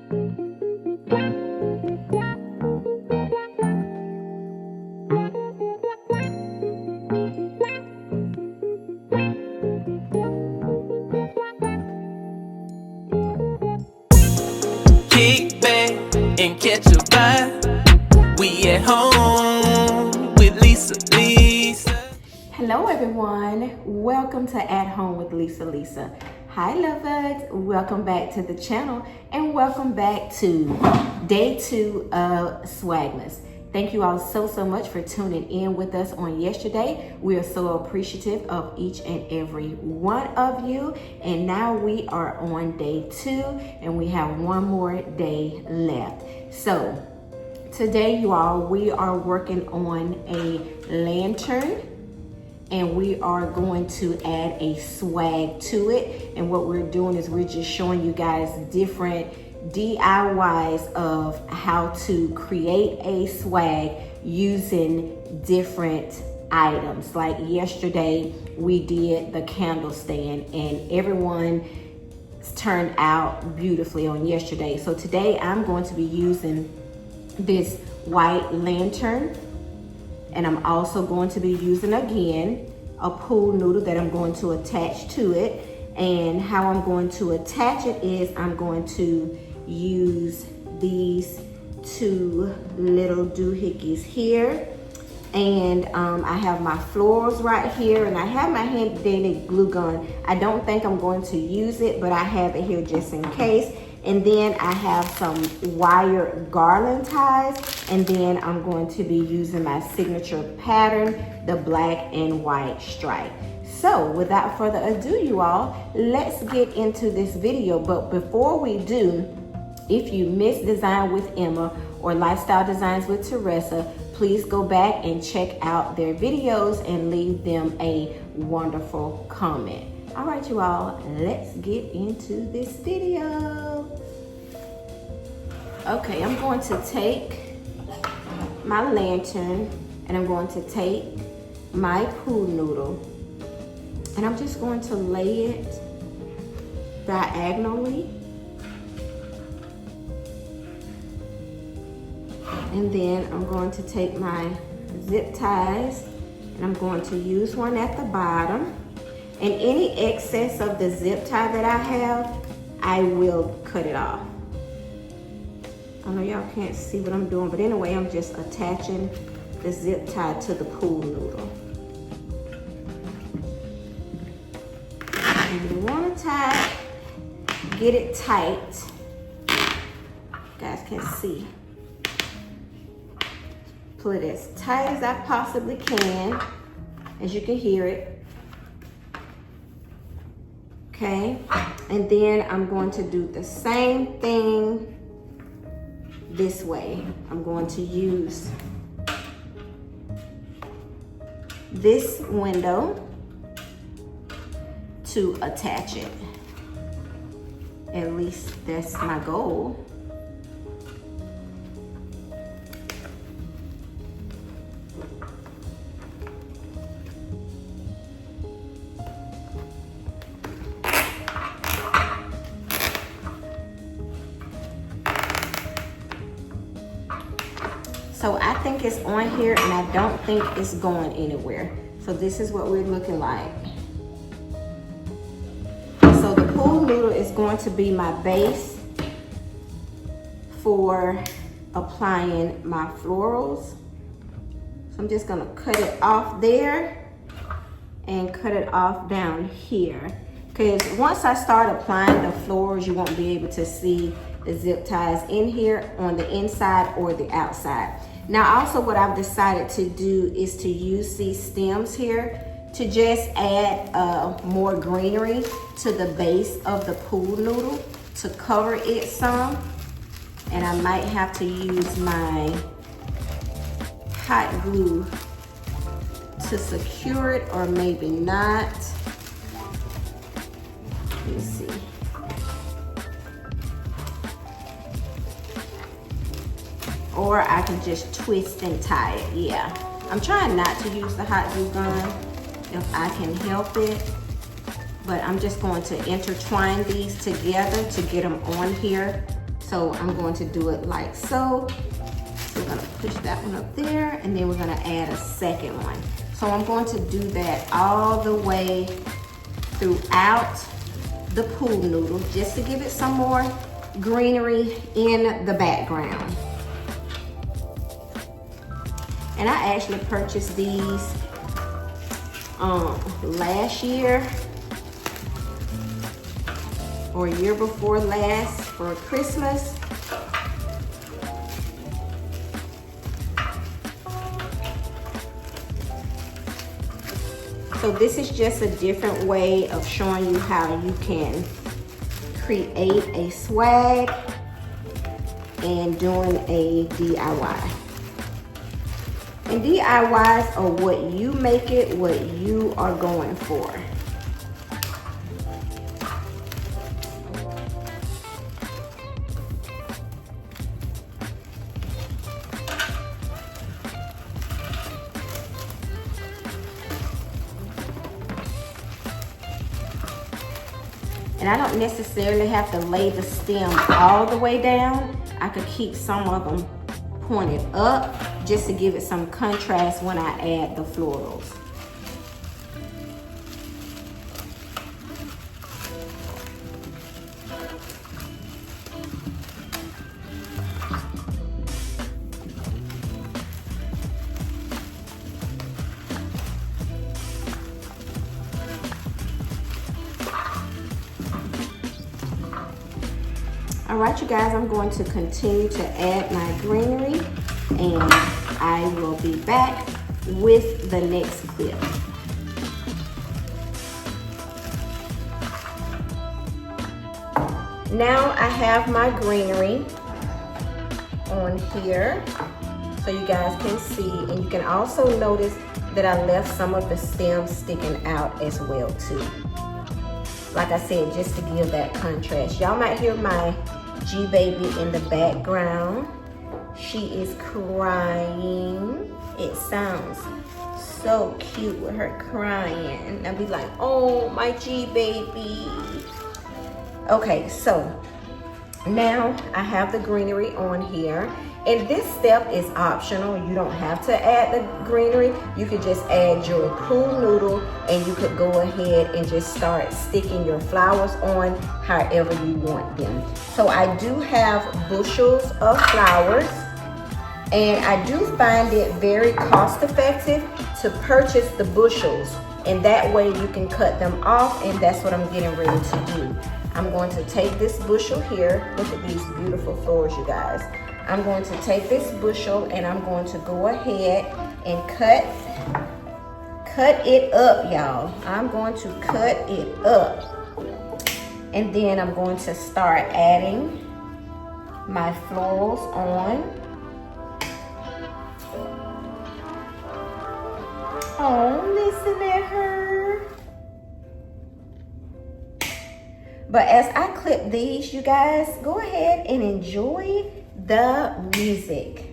Kick back and catch a vibe. We at home with Lisa. Hello everyone, welcome to At Home with Lisa. Hi lovers, welcome back to the channel and welcome back to day 2 of Swagmas. Thank you all so much for tuning in with us on yesterday. We are so appreciative of each and every one of you. And now we are on day 2 and we have one more day left. So today you all, we are working on a lantern and we are going to add a swag to it. And what we're doing is we're just showing you guys different DIYs of how to create a swag using different items. Like yesterday we did the candle stand and everyone turned out beautifully on yesterday. So today I'm going to be using this white lantern, and I'm also going to be using again a pool noodle that I'm going to attach to it. And how I'm going to attach it is I'm going to use these 2 little doohickeys here, and I have my florals right here, and I have my handy dandy glue gun. I don't think I'm going to use it, but I have it here just in case. And then I have some wire garland ties, and then I'm going to be using my signature pattern, the black and white stripe. So without further ado, you all, let's get into this video. But before we do, if you missed Design with Emma or Lifestyle Designs with Teresa, please go back and check out their videos and leave them a wonderful comment. All right, you all, let's get into this video. Okay, I'm going to take my lantern and I'm going to take my pool noodle and I'm just going to lay it diagonally. And then I'm going to take my zip ties and I'm going to use one at the bottom. And any excess of the zip tie that I have, I will cut it off. I know y'all can't see what I'm doing, but anyway, I'm just attaching the zip tie to the pool noodle. And you want to get it tight. You guys can see. Pull it as tight as I possibly can, as you can hear it. Okay, and then I'm going to do the same thing this way. I'm going to use this window to attach it. At least that's my goal. So I think it's on here and I don't think it's going anywhere. So this is what we're looking like. So the pool noodle is going to be my base for applying my florals. So I'm just gonna cut it off there and cut it off down here. Because once I start applying the florals, you won't be able to see the zip ties in here on the inside or the outside. Now also what I've decided to do is to use these stems here to just add more greenery to the base of the pool noodle to cover it some. And I might have to use my hot glue to secure it, or maybe not. Let me see. Or I can just twist and tie it, yeah. I'm trying not to use the hot glue gun if I can help it, but I'm just going to intertwine these together to get them on here So I'm going to do it like so. So we're gonna push that one up there, and then we're gonna add a second one. So I'm going to do that all the way throughout the pool noodle, just to give it some more greenery in the background. And I actually purchased these last year or year before last for Christmas. So this is just a different way of showing you how you can create a swag and doing a DIY. And DIYs are what you make it, what you are going for. And I don't necessarily have to lay the stem all the way down. I could keep some of them pointed up just to give it some contrast when I add the florals. All right, you guys, I'm going to continue to add my greenery, and I will be back with the next clip. Now I have my greenery on here so you guys can see, and you can also notice that I left some of the stems sticking out as well too. Like I said, just to give that contrast. Y'all might hear my G-baby in the background. She is crying. It sounds so cute with her crying. I'll be like, oh, my G-baby. Okay, so now I have the greenery on here. And this step is optional. You don't have to add the greenery. You could just add your pool noodle, and you could go ahead and just start sticking your flowers on however you want them. So I do have bushels of flowers, and I do find it very cost effective to purchase the bushels, and that way you can cut them off, and that's what I'm getting ready to do. I'm going to take this bushel here. Look at these beautiful flowers, you guys. I'm going to take this bushel, and I'm going to go ahead and cut it up, y'all. I'm going to cut it up. And then I'm going to start adding my florals on. Oh, listen at her. But as I clip these, you guys, go ahead and enjoy the music.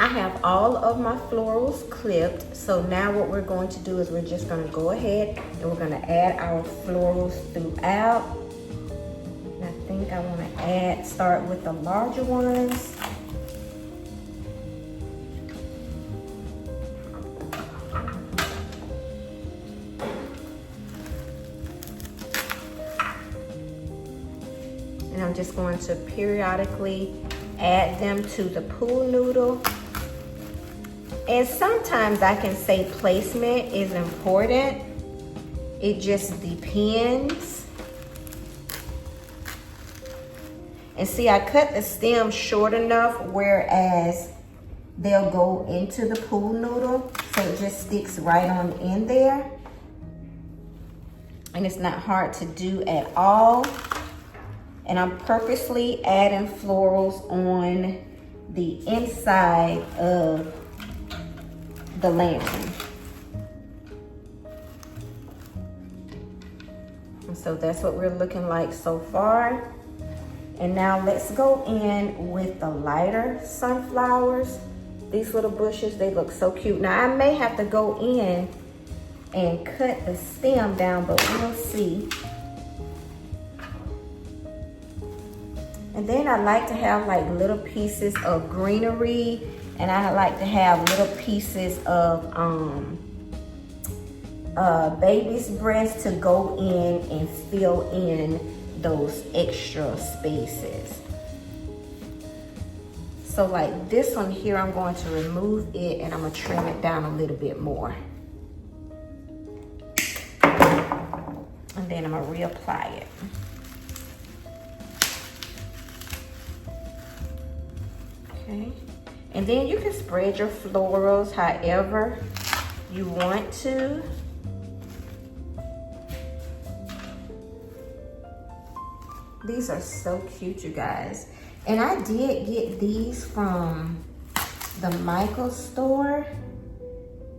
I have all of my florals clipped. So now what we're going to do is we're just gonna go ahead and we're gonna add our florals throughout. And I think I wanna start with the larger ones. And I'm just going to periodically add them to the pool noodle. And sometimes I can say placement is important. It just depends. And see, I cut the stem short enough whereas they'll go into the pool noodle, so it just sticks right on in there. And it's not hard to do at all. And I'm purposely adding florals on the inside of the lantern. And so that's what we're looking like so far. And now let's go in with the lighter sunflowers. These little bushes, they look so cute. Now I may have to go in and cut the stem down, but we'll see. And then I like to have like little pieces of greenery, and I like to have little pieces of baby's breath to go in and fill in those extra spaces. So like this one here, I'm going to remove it and I'm gonna trim it down a little bit more. And then I'm gonna reapply it. Okay. And then you can spread your florals however you want to. These are so cute, you guys. And I did get these from the Michael's store.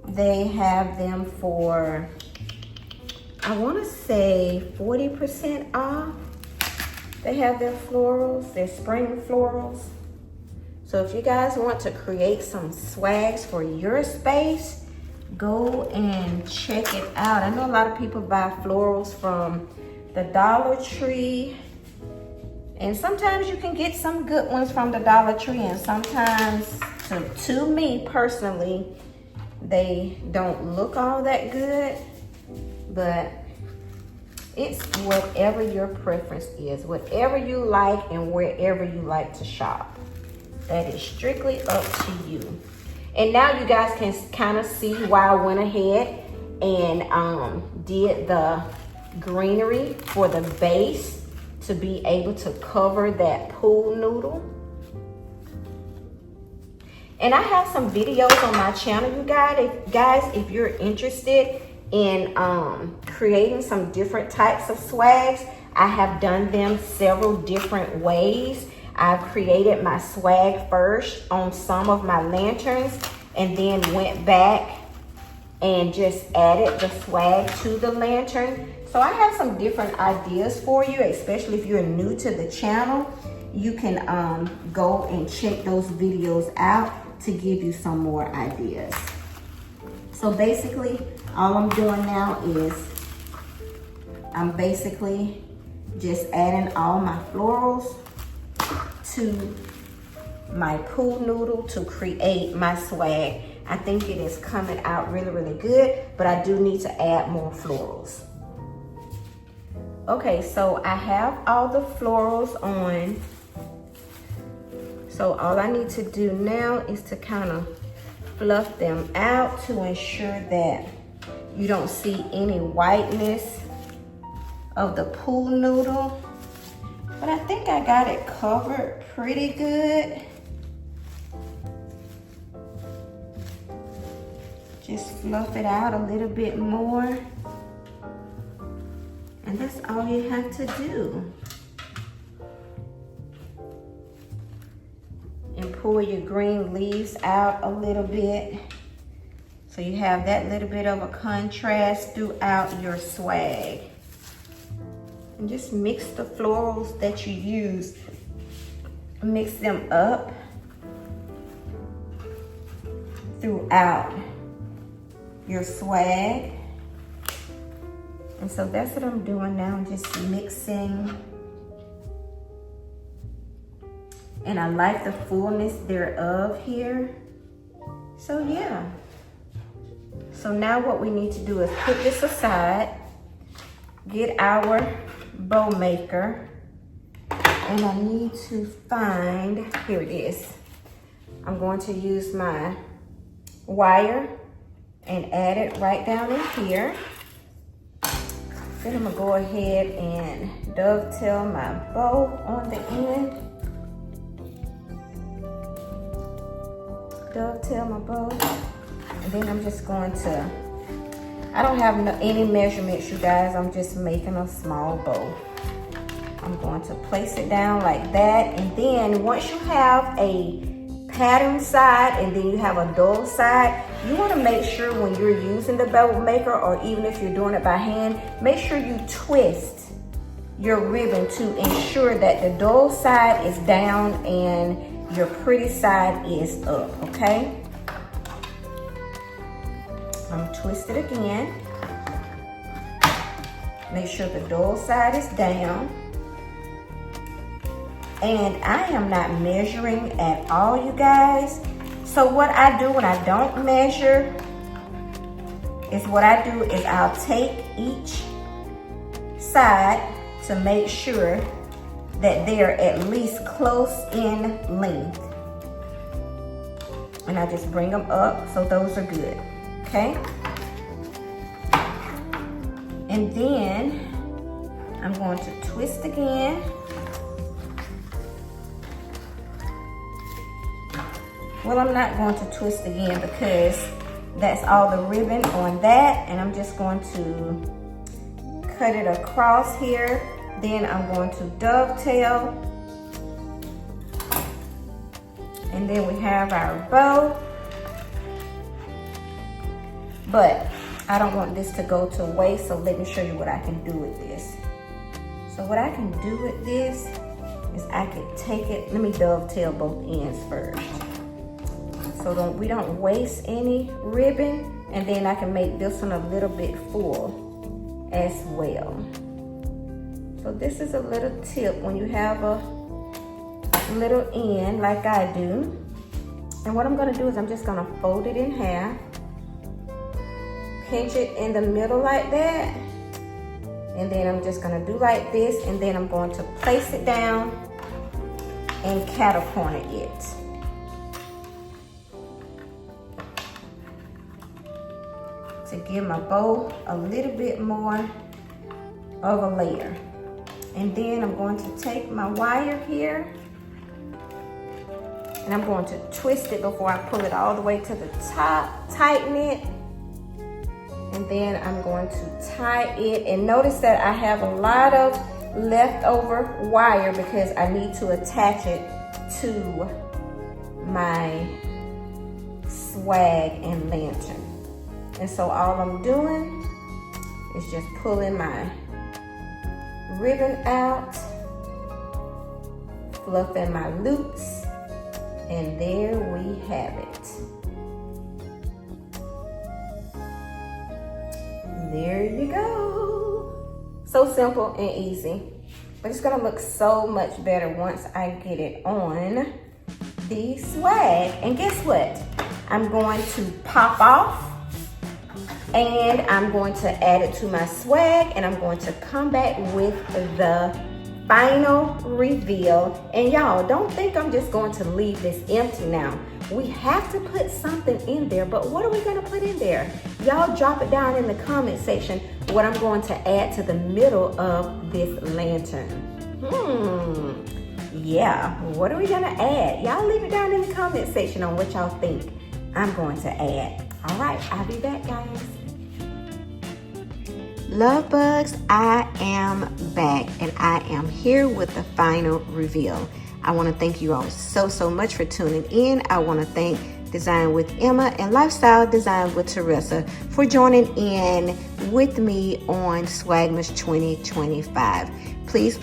They have them for, I want to say 40% off. They have their florals, their spring florals. So if you guys want to create some swags for your space, go and check it out. I know a lot of people buy florals from the Dollar Tree. And sometimes you can get some good ones from the Dollar Tree, and sometimes, to me personally, they don't look all that good. But it's whatever your preference is, whatever you like and wherever you like to shop. That is strictly up to you. And now you guys can kind of see why I went ahead and did the greenery for the base to be able to cover that pool noodle. And I have some videos on my channel, you guys, if you're interested in creating some different types of swags. I have done them several different ways. I've created my swag first on some of my lanterns and then went back and just added the swag to the lantern. So I have some different ideas for you, especially if you're new to the channel. You can go and check those videos out to give you some more ideas. So basically, all I'm doing now is I'm basically just adding all my florals to my pool noodle to create my swag. I think it is coming out really, really good, but I do need to add more florals. Okay, so I have all the florals on. So all I need to do now is to kind of fluff them out to ensure that you don't see any whiteness of the pool noodle. But I think I got it covered pretty good. Just fluff it out a little bit more. And that's all you have to do. And pull your green leaves out a little bit. So you have that little bit of a contrast throughout your swag. And just mix the florals that you use. Mix them up. throughout your swag. And so that's what I'm doing now. I'm just mixing. And I like the fullness thereof here. So yeah. So now what we need to do is put this aside, get our bow maker, and I need to find, here it is. I'm going to use my wire and add it right down in here. Then I'm gonna go ahead and dovetail my bow on the end. Dovetail my bow. And then I'm just going to, I don't have any measurements, you guys. I'm just making a small bow. I'm going to place it down like that. And then once you have a pattern side and then you have a dull side, you want to make sure when you're using the bow maker, or even if you're doing it by hand, make sure you twist your ribbon to ensure that the dull side is down and your pretty side is up, okay? I'm twist it again. Make sure the dull side is down. And I am not measuring at all, you guys. So what I do when I don't measure is I'll take each side to make sure that they're at least close in length. And I just bring them up, so those are good, okay? And then I'm going to twist again. Well, I'm not going to twist again because that's all the ribbon on that, and I'm just going to cut it across here. Then I'm going to dovetail, and then we have our bow. But I don't want this to go to waste, so let me show you what I can do with this. So what I can do with this is I could take it, let me dovetail both ends first, so we don't waste any ribbon, and then I can make this one a little bit full as well. So this is a little tip when you have a little end like I do. And what I'm gonna do is I'm just gonna fold it in half, pinch it in the middle like that, and then I'm just gonna do like this, and then I'm going to place it down and cattle corner it. To give my bow a little bit more of a layer. And then I'm going to take my wire here, and I'm going to twist it before I pull it all the way to the top, tighten it, and then I'm going to tie it. And notice that I have a lot of leftover wire because I need to attach it to my swag and lantern. And so all I'm doing is just pulling my ribbon out, fluffing my loops, and there we have it. There you go. So simple and easy, but it's gonna look so much better once I get it on the swag. And guess what? I'm going to pop off, and I'm going to add it to my swag, and I'm going to come back with the final reveal. And y'all, don't think I'm just going to leave this empty now. We have to put something in there, but what are we gonna put in there? Y'all drop it down in the comment section what I'm going to add to the middle of this lantern. Yeah, what are we gonna add? Y'all leave it down in the comment section on what y'all think I'm going to add. All right, I'll be back, guys. Love bugs, I am back, and I am here with the final reveal. I want to thank you all so much for tuning in. I want to thank Design with Emma and Lifestyle Design with Teresa for joining in with me on Swagmas 2025. Please,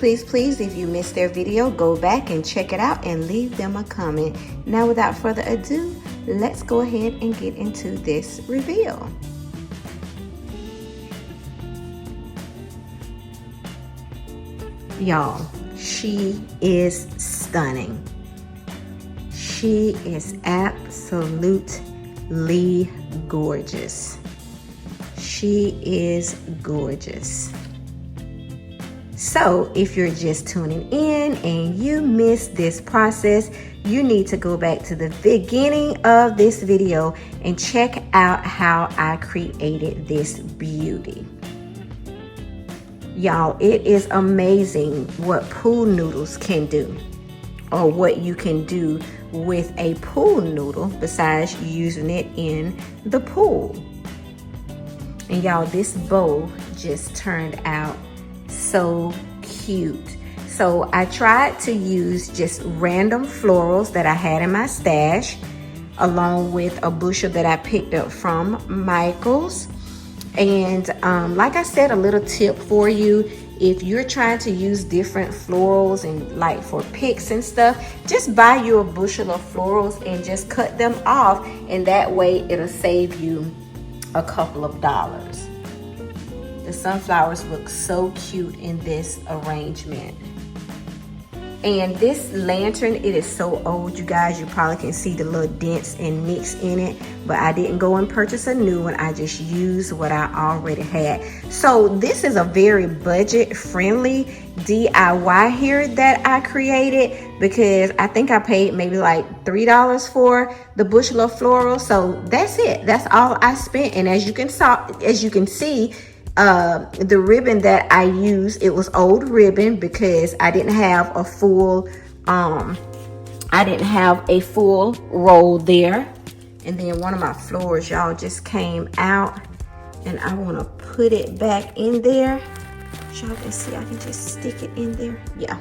if you missed their video, go back and check it out and leave them a comment. Now, without further ado, let's go ahead and get into this reveal. Y'all, she is stunning. She is absolutely gorgeous. She is gorgeous. So if you're just tuning in and you missed this process, you need to go back to the beginning of this video and check out how I created this beauty. Y'all, it is amazing what pool noodles can do, or what you can do with a pool noodle besides using it in the pool. And y'all, this bow just turned out so cute. So I tried to use just random florals that I had in my stash, along with a bushel that I picked up from Michael's. And like I said, a little tip for you: if you're trying to use different florals and like for picks and stuff, just buy you a bushel of florals and just cut them off, and that way it'll save you a couple of dollars. The sunflowers look so cute in this arrangement. And this lantern, it is so old, you guys. You probably can see the little dents and nicks in it, but I didn't go and purchase a new one. I just used what I already had. So this is a very budget friendly DIY here that I created, because I think I paid maybe like $3 for the bushel of floral. So that's it. That's all I spent. And as you can see, the ribbon that I used, it was old ribbon because I didn't have a full roll there. And then one of my flowers, y'all, just came out, and I want to put it back in there. Y'all can see I can just stick it in there. Yeah.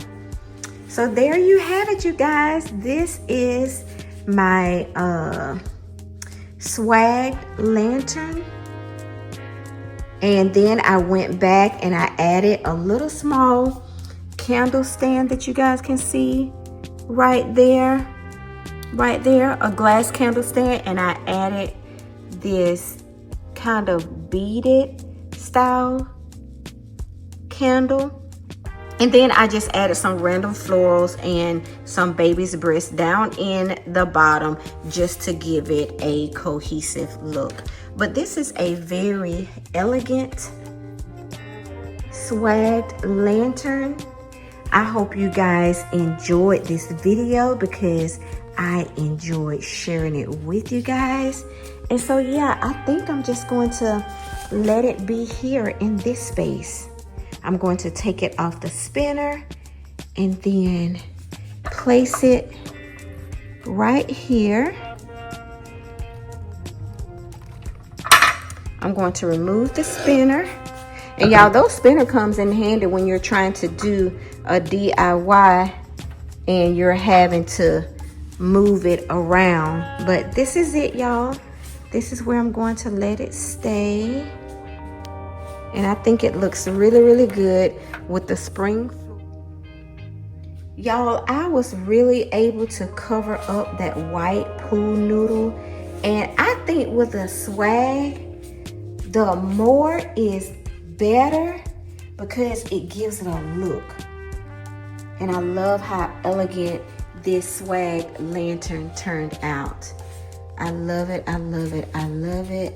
So there you have it, you guys. This is my swag lantern. And then I went back and I added a little small candle stand that you guys can see right there, a glass candle stand. And I added this kind of beaded style candle. And then I just added some random florals and some baby's breast down in the bottom just to give it a cohesive look. But this is a very elegant swagged lantern. I hope you guys enjoyed this video, because I enjoyed sharing it with you guys. And so yeah, I think I'm just going to let it be here in this space. I'm going to take it off the spinner and then place it right here. I'm going to remove the spinner. And y'all, those spinner comes in handy when you're trying to do a DIY and you're having to move it around. But this is it, y'all. This is where I'm going to let it stay. And I think it looks really, really good with the spring. Y'all, I was really able to cover up that white pool noodle. And I think with a swag, the more is better, because it gives it a look. And I love how elegant this swag lantern turned out. I love it, I love it, I love it.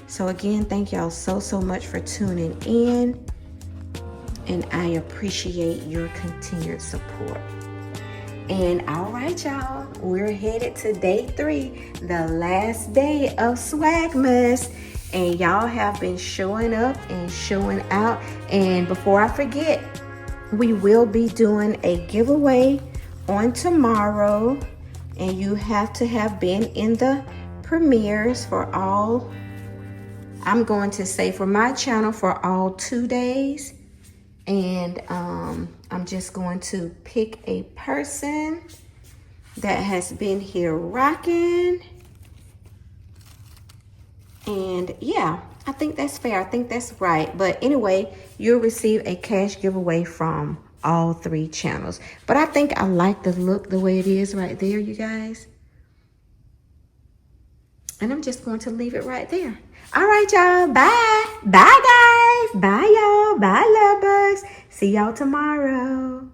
So again, thank y'all so much for tuning in, and I appreciate your continued support. And all right, y'all, we're headed to day 3, the last day of Swagmas. And y'all have been showing up and showing out. And before I forget, we will be doing a giveaway on tomorrow. And you have to have been in the premieres for all, I'm going to say for my channel, for all 2 days. And I'm just going to pick a person that has been here rocking. And yeah, I think that's fair. I think that's right. But anyway, you'll receive a cash giveaway from all 3 channels. But I think I like the look the way it is right there, you guys. And I'm just going to leave it right there. All right, y'all. Bye. Bye, guys. Bye, y'all. Bye, love bugs. See y'all tomorrow.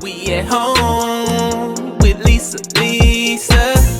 We at home with Lisa.